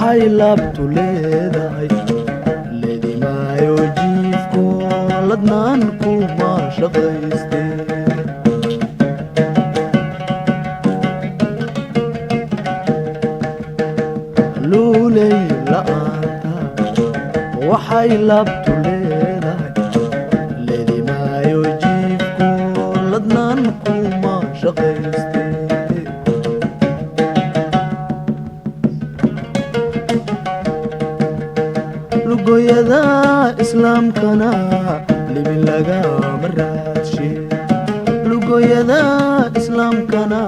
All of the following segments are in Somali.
waxay laabtu leedahay ledi maayo jiifko ladnaan kuma shaqayste luuley la'aanta waxay laabtu leedahay ledi maayo jiifko ladnaan kuma shaqayste lugoyada islaamkana libin lagama raadshe lugoyada islaamkana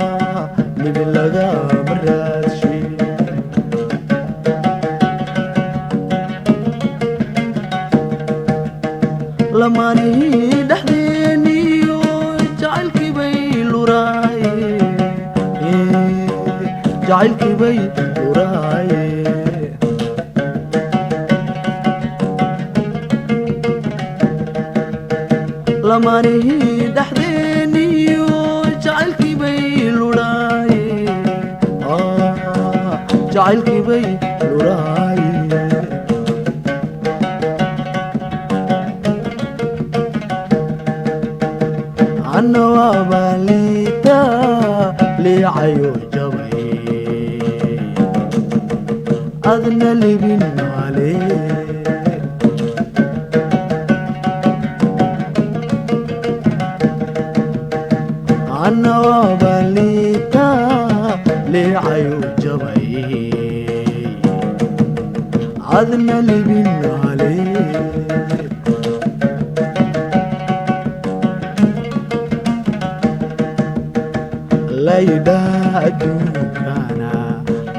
libin lagama raadshe lamaanihii dhexdeeniyo jacaylkii bay luraaye jacaylkii bay luraaye lamaanihii dhexdeeniyo jacaylkii bay luraaye jacaylkii bay luraaye anna waabaa liita liicayo jabay adna libin maale anna waabaa liita liicayo jabay adna libin maale laydaa adduunkana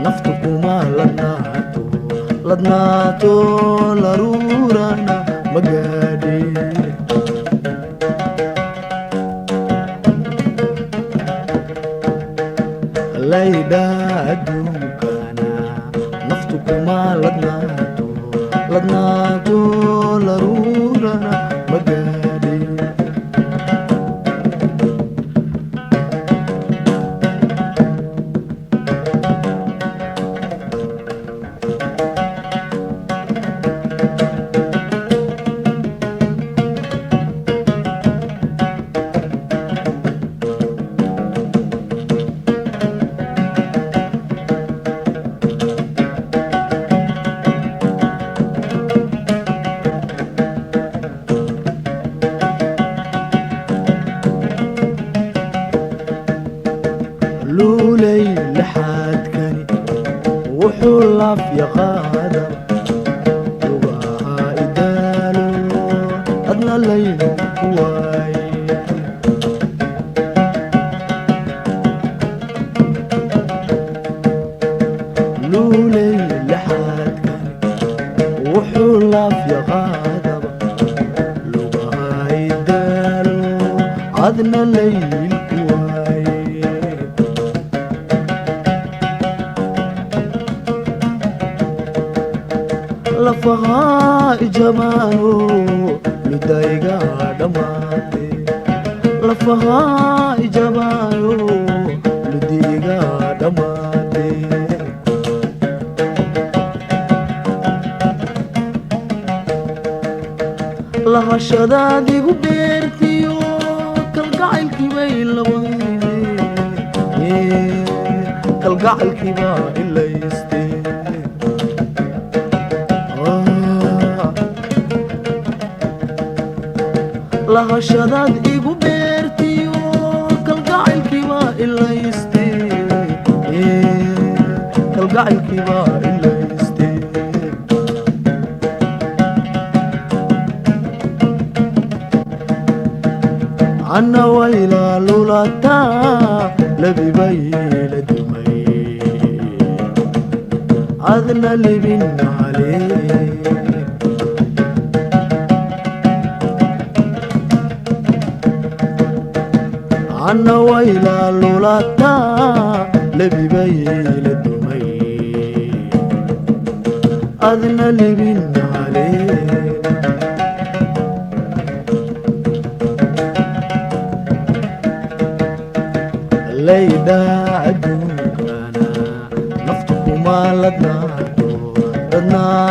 naftu kuma ladnaato laruurana magaadhe laydaa adduunkana naftu kuma ladnaato laruurana magaadhe luuley lixaadkani wuxuu laaf yaqaada lugaha idaalo adna laynu ku waaye luuley lixaadkani wuxuu laaf yaqaadaba lugaha idaalo adna laynu ku waaye lafahaa ijamaano ludayga dhammaate lafahaa ijamaano ludiga dhammaate lahashadaadigu beertiyo kalgacaylkii bay lawayde kalgacaylkii baa ilayste lahashadaad igu beertiyo kalgacaylkii baa ilayste kalgacaylkii baa ilayste anna waylaa lulataa labibay la dumay adna libin maale anna waylaa lulataa labibay la dumay adna libin maale laydaa adduunkana naftu kuma ladnaato badnaa